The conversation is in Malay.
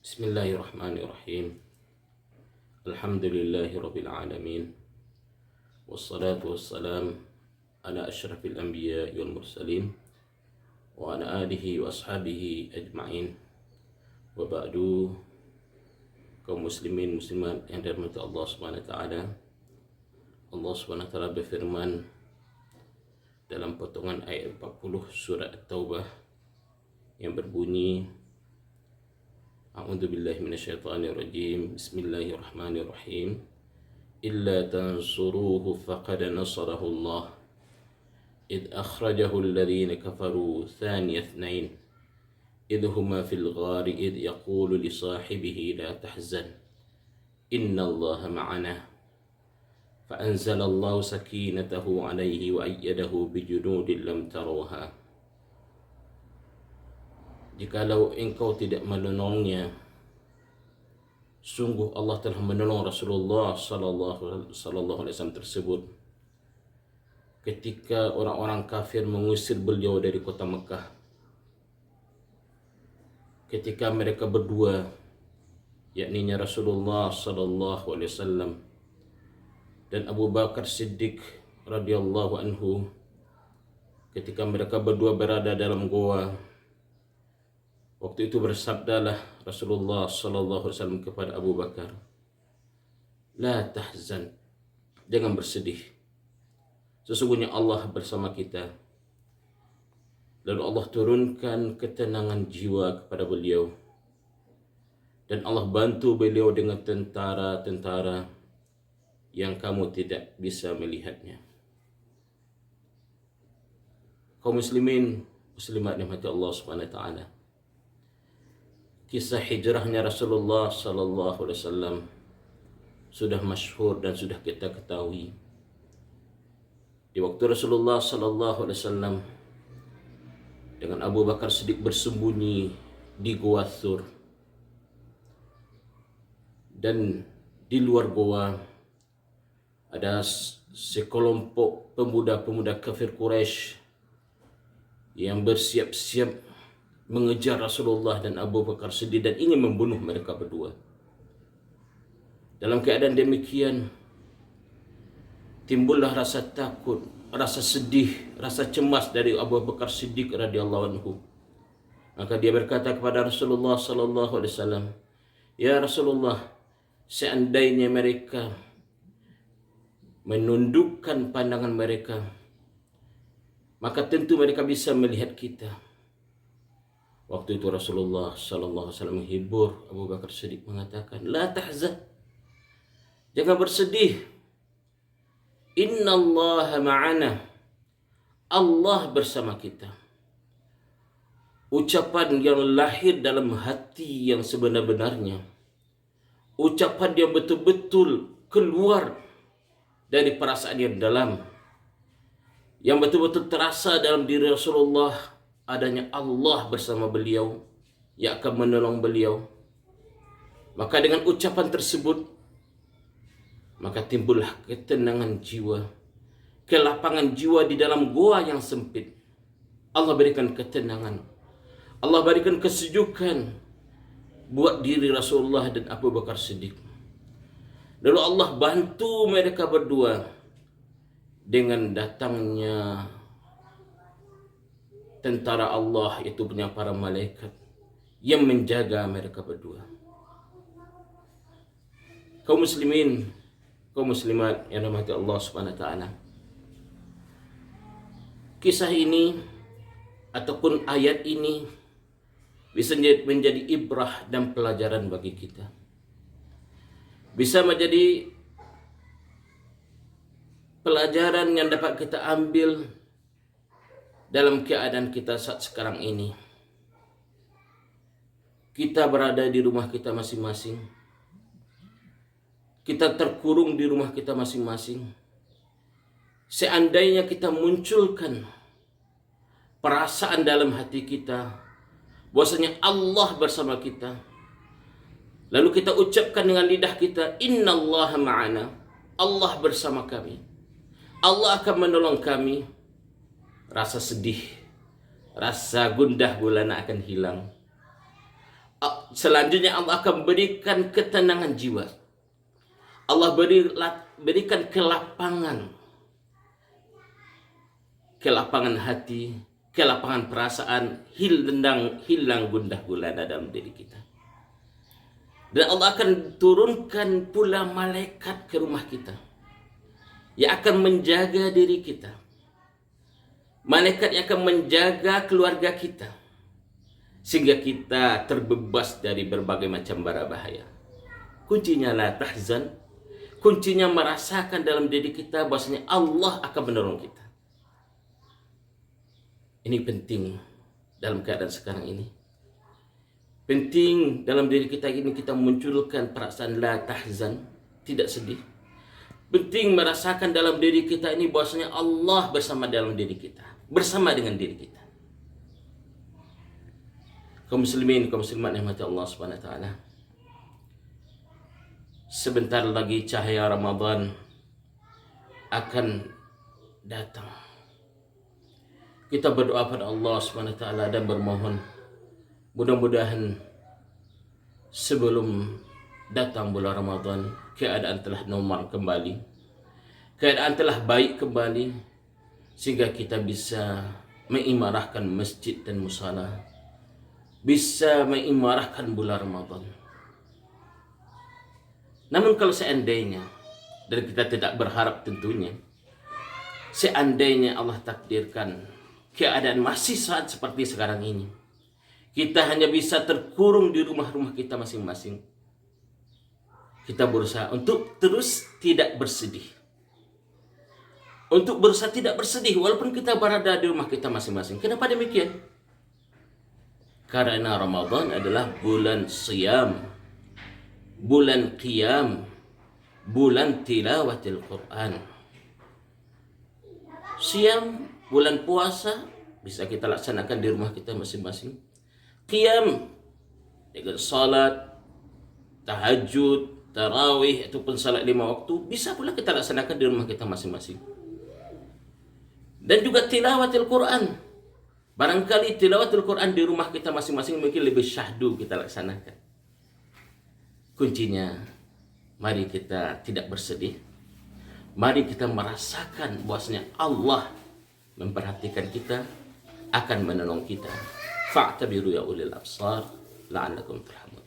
Bismillahirrahmanirrahim. Alhamdulillahi rabbil alamin. Wassalatu wassalam ala asyrafil anbiya wal mursalin wa ala alihi wa ashabihi ajma'in. Wa ba'du, kaum muslimin muslimat yang dirahmati Allah Subhanahu wa taala. Allah Subhanahu wa taala berfirman dalam potongan ayat 40 surah At-Taubah yang berbunyi, A'udzu billahi minasyaitonir rajim. Bismillahirrahmanirrahim. Illa tansuruhu faqad nasarahu Allah id akhrajahu alladhina kafaru thaniya ithnain id huma fil ghari id yaqulu li sahibihi la tahzan inna Allaha ma'ana fa anzala Allahu sakinatahu alayhi wa ayyadahu bijunudin lam tarawha. Jikalau engkau tidak menolongnya, sungguh Allah telah menolong Rasulullah sallallahu alaihi wasallam tersebut ketika orang-orang kafir mengusir beliau dari kota Mekah. Ketika mereka berdua, yakni Rasulullah sallallahu alaihi wasallam dan Abu Bakar Siddiq radhiyallahu anhu, ketika mereka berdua berada dalam goa, waktu itu bersabdalah Rasulullah sallallahu alaihi wasallam kepada Abu Bakar, "La tahzan, jangan bersedih. Sesungguhnya Allah bersama kita." Lalu Allah turunkan ketenangan jiwa kepada beliau dan Allah bantu beliau dengan tentara-tentara yang kamu tidak bisa melihatnya. Kaum muslimin muslimat dirahmati Allah Subhanahu wa taala. Kisah hijrahnya Rasulullah sallallahu alaihi wasallam sudah masyhur dan sudah kita ketahui. Di waktu Rasulullah sallallahu alaihi wasallam dengan Abu Bakar Siddiq bersembunyi di Gua Thur, dan di luar gua ada sekelompok pemuda-pemuda kafir Quraisy yang bersiap-siap mengejar Rasulullah dan Abu Bakar Siddiq dan ingin membunuh mereka berdua. Dalam keadaan demikian, timbullah rasa takut, rasa sedih, rasa cemas dari Abu Bakar Siddiq radhiyallahu anhu. Maka dia berkata kepada Rasulullah sallallahu alaihi wasallam, "Ya Rasulullah, seandainya mereka menundukkan pandangan mereka, maka tentu mereka bisa melihat kita." Waktu itu Rasulullah sallallahu alaihi wasallam menghibur Abu Bakar Siddiq mengatakan, "La tahzan, jangan bersedih. Innallaha ma'ana, Allah bersama kita." Ucapan yang lahir dalam hati yang sebenar-benarnya, ucapan yang betul-betul keluar dari perasaan yang dalam, yang betul-betul terasa dalam diri Rasulullah adanya Allah bersama beliau yang akan menolong beliau. Maka dengan ucapan tersebut, maka timbullah ketenangan jiwa, kelapangan jiwa di dalam goa yang sempit. Allah berikan ketenangan, Allah berikan kesejukan buat diri Rasulullah dan Abu Bakar Siddiq. Lalu Allah bantu mereka berdua dengan datangnya tentara Allah, itu punya para malaikat yang menjaga mereka berdua. Kaum muslimin, kaum muslimat yang dirahmati Allah Subhanahu wa taala. Kisah ini ataupun ayat ini bisa menjadi ibrah dan pelajaran bagi kita. Bisa menjadi pelajaran yang dapat kita ambil dalam keadaan kita saat sekarang ini. Kita berada di rumah kita masing-masing. Kita terkurung di rumah kita masing-masing. Seandainya kita munculkan perasaan dalam hati kita bahwasanya Allah bersama kita, lalu kita ucapkan dengan lidah kita, "Innallaha ma'ana", Allah bersama kami, Allah akan menolong kami, rasa sedih, rasa gundah gulana akan hilang. Selanjutnya Allah akan berikan ketenangan jiwa. Allah berikan kelapangan hati, kelapangan perasaan, hilang gundah gulana dalam diri kita. Dan Allah akan turunkan pula malaikat ke rumah kita yang akan menjaga diri kita. Malaikat yang akan menjaga keluarga kita sehingga kita terbebas dari berbagai macam bara bahaya. Kuncinya la tahzan, kuncinya merasakan dalam diri kita bahwasanya Allah akan menolong kita. Ini penting dalam keadaan sekarang ini. Penting dalam diri kita ini kita munculkan perasaan la tahzan, tidak sedih. Penting merasakan dalam diri kita ini bahwasanya Allah bersama dalam diri kita, bersama dengan diri kita. Kaum muslimin, kaum muslimat yang mati Allah Subhanahu wa taala. Sebentar lagi cahaya Ramadan akan datang. Kita berdoa pada Allah Subhanahu wa taala dan bermohon mudah-mudahan sebelum datang bulan Ramadan keadaan telah normal kembali. Keadaan telah baik kembali sehingga kita bisa mengimarahkan masjid dan musala, bisa mengimarahkan bulan Ramadan. Namun kalau seandainya, dan kita tidak berharap tentunya, seandainya Allah takdirkan keadaan masih saat seperti sekarang ini, kita hanya bisa terkurung di rumah-rumah kita masing-masing. Kita berusaha untuk terus tidak bersedih. Untuk berusaha tidak bersedih walaupun kita berada di rumah kita masing-masing. Kenapa demikian? Karena Ramadan adalah bulan siyam, bulan qiyam, bulan tilawatil Quran. Siyam, bulan puasa, bisa kita laksanakan di rumah kita masing-masing. Qiyam, dengan salat, tahajud, tarawih, ataupun salat 5 waktu, bisa pula kita laksanakan di rumah kita masing-masing. Dan juga tilawatil Quran. Barangkali tilawatul Quran di rumah kita masing-masing mungkin lebih syahdu kita laksanakan. Kuncinya, mari kita tidak bersedih. Mari kita merasakan bahwasanya Allah memperhatikan kita, akan menolong kita. Fa'tabiru ya ulil absar la'allakum turhamun.